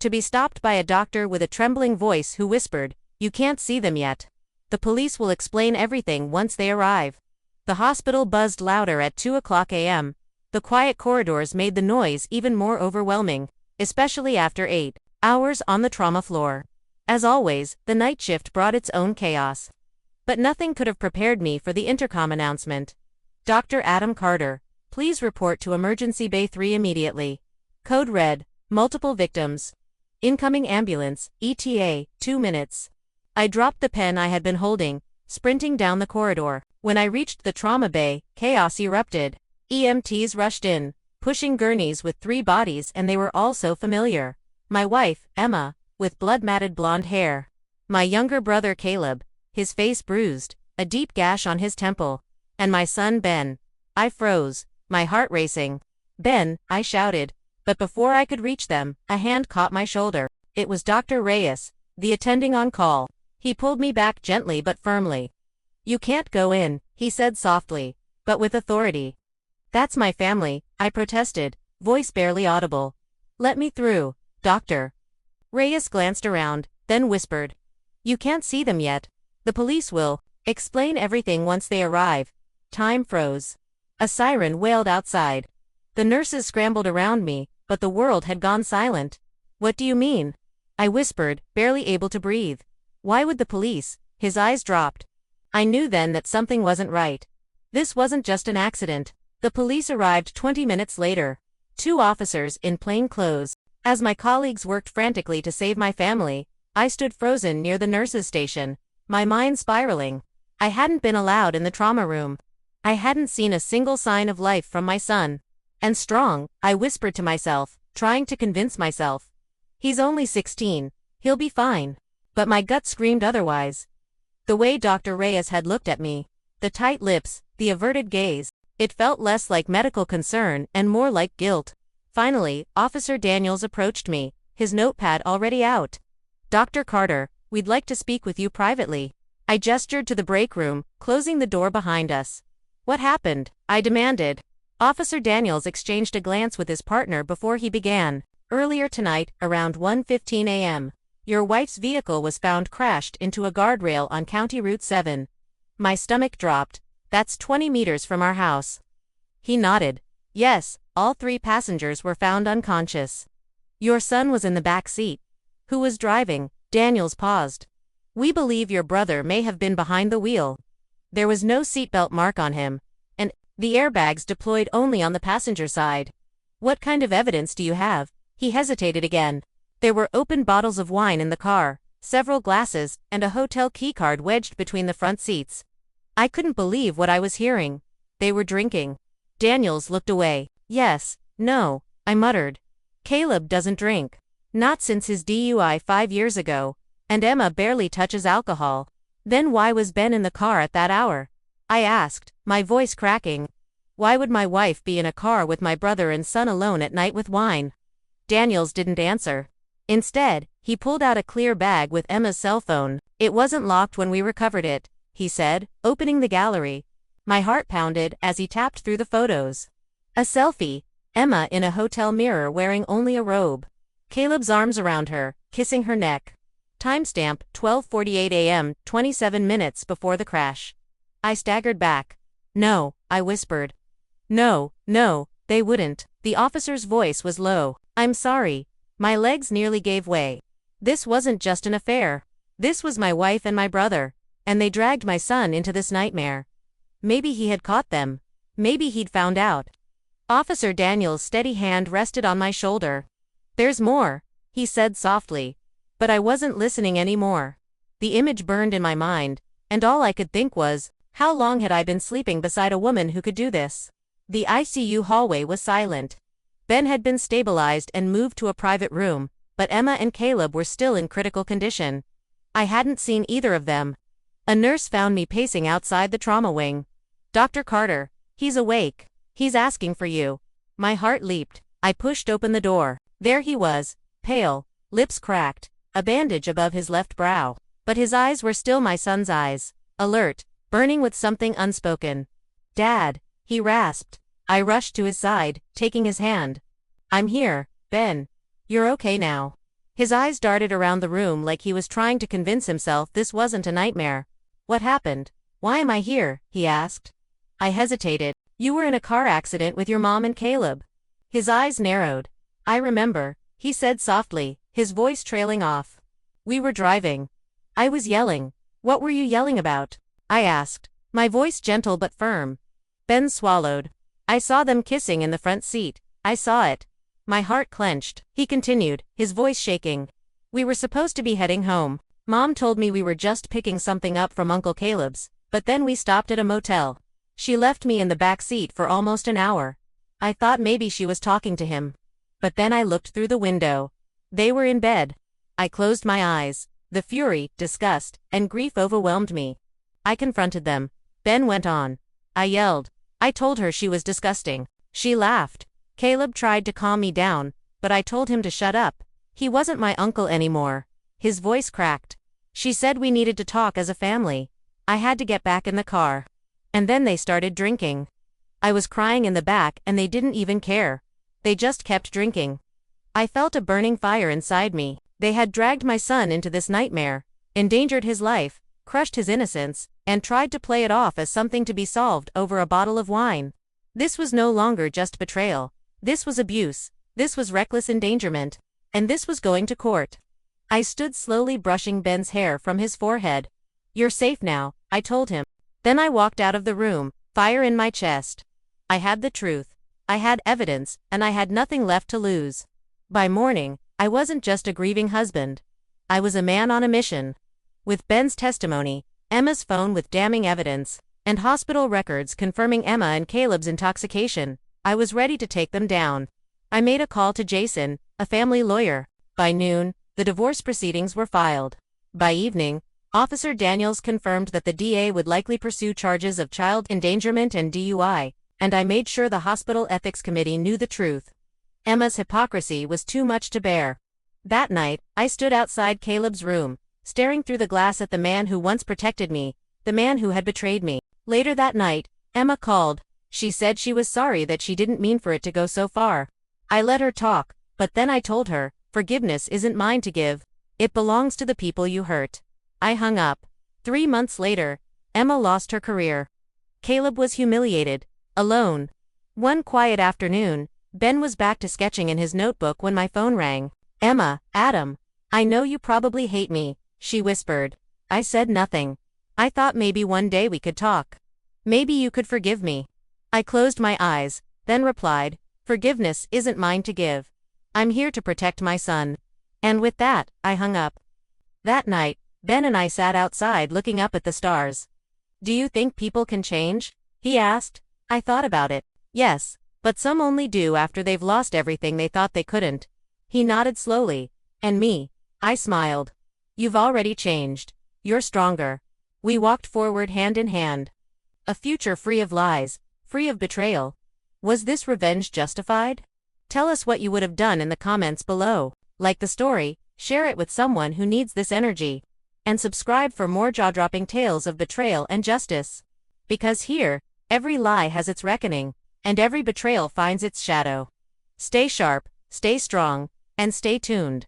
to be stopped by a doctor with a trembling voice who whispered, "You can't see them yet. The police will explain everything once they arrive." The hospital buzzed louder at 2 a.m. The quiet corridors made the noise even more overwhelming, especially after 8 hours on the trauma floor. As always, the night shift brought its own chaos. But nothing could have prepared me for the intercom announcement. Dr. Adam Carter, please report to Emergency Bay 3 immediately. Code red, multiple victims. Incoming ambulance, ETA, 2 minutes. I dropped the pen I had been holding, sprinting down the corridor. When I reached the trauma bay, chaos erupted. EMTs rushed in, pushing gurneys with 3 bodies, and they were all so familiar. My wife, Emma, with blood-matted blonde hair. My younger brother Caleb, his face bruised, a deep gash on his temple. And my son Ben. I froze, my heart racing. "Ben," I shouted. But before I could reach them, a hand caught my shoulder. It was Dr. Reyes, the attending on call. He pulled me back gently but firmly. "You can't go in," he said softly, but with authority. "That's my family," I protested, voice barely audible. "Let me through, doctor." Reyes glanced around, then whispered, "You can't see them yet. The police will explain everything once they arrive." Time froze. A siren wailed outside. The nurses scrambled around me, but the world had gone silent. "What do you mean?" I whispered, barely able to breathe. "Why would the police?" His eyes dropped. I knew then that something wasn't right. This wasn't just an accident. The police arrived 20 minutes later. 2 officers in plain clothes. As my colleagues worked frantically to save my family, I stood frozen near the nurses' station, my mind spiraling. I hadn't been allowed in the trauma room. I hadn't seen a single sign of life from my son. "And strong," I whispered to myself, trying to convince myself. "He's only 16. He'll be fine." But my gut screamed otherwise. The way Dr. Reyes had looked at me, the tight lips, the averted gaze, it felt less like medical concern and more like guilt. Finally, Officer Daniels approached me, his notepad already out. "Dr. Carter, we'd like to speak with you privately." I gestured to the break room, closing the door behind us. "What happened?" I demanded. Officer Daniels exchanged a glance with his partner before he began. "Earlier tonight, around 1:15 a.m., your wife's vehicle was found crashed into a guardrail on County Route 7. My stomach dropped. "That's 20 meters from our house." He nodded. "Yes, all 3 passengers were found unconscious. Your son was in the back seat." "Who was driving?" Daniels paused. "We believe your brother may have been behind the wheel. There was no seatbelt mark on him, and the airbags deployed only on the passenger side." "What kind of evidence do you have?" He hesitated again. "There were open bottles of wine in the car, several glasses, and a hotel keycard wedged between the front seats." I couldn't believe what I was hearing. They were drinking. Daniels looked away. "Yes, no," I muttered. "Caleb doesn't drink. Not since his DUI 5 years ago, and Emma barely touches alcohol." "Then why was Ben in the car at that hour?" I asked, my voice cracking. "Why would my wife be in a car with my brother and son alone at night with wine?" Daniels didn't answer. Instead, he pulled out a clear bag with Emma's cell phone. "It wasn't locked when we recovered it," he said, opening the gallery. My heart pounded as he tapped through the photos. A selfie, Emma in a hotel mirror wearing only a robe. Caleb's arms around her, kissing her neck. Timestamp, 12:48 a.m., 27 minutes before the crash. I staggered back. "No," I whispered. No, they wouldn't." The officer's voice was low. "I'm sorry." My legs nearly gave way. This wasn't just an affair. This was my wife and my brother, and they dragged my son into this nightmare. Maybe he had caught them. Maybe he'd found out. Officer Daniels' steady hand rested on my shoulder. "There's more," he said softly. But I wasn't listening anymore. The image burned in my mind, and all I could think was, how long had I been sleeping beside a woman who could do this? The ICU hallway was silent. Ben had been stabilized and moved to a private room, but Emma and Caleb were still in critical condition. I hadn't seen either of them. A nurse found me pacing outside the trauma wing. "Dr. Carter, he's awake. He's asking for you." My heart leaped. I pushed open the door. There he was, pale, lips cracked, a bandage above his left brow. But his eyes were still my son's eyes, alert, burning with something unspoken. "Dad," he rasped. I rushed to his side, taking his hand. "I'm here, Ben. You're okay now." His eyes darted around the room like he was trying to convince himself this wasn't a nightmare. What happened? Why am I here? He asked. I hesitated. You were in a car accident with your mom and Caleb. His eyes narrowed. I remember, he said softly, his voice trailing off. We were driving. I was yelling. What were you yelling about? I asked, my voice gentle but firm. Ben swallowed. I saw them kissing in the front seat. I saw it. My heart clenched. He continued, his voice shaking. We were supposed to be heading home. Mom told me we were just picking something up from Uncle Caleb's, but then we stopped at a motel. She left me in the back seat for almost an hour. I thought maybe she was talking to him. But then I looked through the window. They were in bed. I closed my eyes. The fury, disgust, and grief overwhelmed me. I confronted them. Ben went on. I yelled. I told her she was disgusting. She laughed. Caleb tried to calm me down, but I told him to shut up. He wasn't my uncle anymore. His voice cracked. She said we needed to talk as a family. I had to get back in the car. And then they started drinking. I was crying in the back and they didn't even care. They just kept drinking. I felt a burning fire inside me. They had dragged my son into this nightmare, endangered his life, crushed his innocence, and tried to play it off as something to be solved over a bottle of wine. This was no longer just betrayal. This was abuse. This was reckless endangerment. And this was going to court. I stood slowly brushing Ben's hair from his forehead. You're safe now, I told him. Then I walked out of the room, fire in my chest. I had the truth. I had evidence, and I had nothing left to lose. By morning, I wasn't just a grieving husband. I was a man on a mission. With Ben's testimony, Emma's phone with damning evidence, and hospital records confirming Emma and Caleb's intoxication, I was ready to take them down. I made a call to Jason, a family lawyer. By noon, the divorce proceedings were filed. By evening, Officer Daniels confirmed that the DA would likely pursue charges of child endangerment and DUI, and I made sure the hospital ethics committee knew the truth. Emma's hypocrisy was too much to bear. That night, I stood outside Caleb's room, staring through the glass at the man who once protected me, the man who had betrayed me. Later that night, Emma called. She said she was sorry that she didn't mean for it to go so far. I let her talk, but then I told her, forgiveness isn't mine to give. It belongs to the people you hurt. I hung up. 3 months later, Emma lost her career. Caleb was humiliated, alone. One quiet afternoon, Ben was back to sketching in his notebook when my phone rang. Emma, Adam. I know you probably hate me, she whispered. I said nothing. I thought maybe one day we could talk. Maybe you could forgive me. I closed my eyes, then replied, forgiveness isn't mine to give. I'm here to protect my son. And with that, I hung up. That night, Ben and I sat outside looking up at the stars. Do you think people can change? He asked. I thought about it. Yes, but some only do after they've lost everything they thought they couldn't. He nodded slowly. And me? I smiled. You've already changed. You're stronger. We walked forward hand in hand. A future free of lies, free of betrayal. Was this revenge justified? Tell us what you would have done in the comments below. Like the story, share it with someone who needs this energy. And subscribe for more jaw-dropping tales of betrayal and justice. Because here, every lie has its reckoning, and every betrayal finds its shadow. Stay sharp, stay strong, and stay tuned.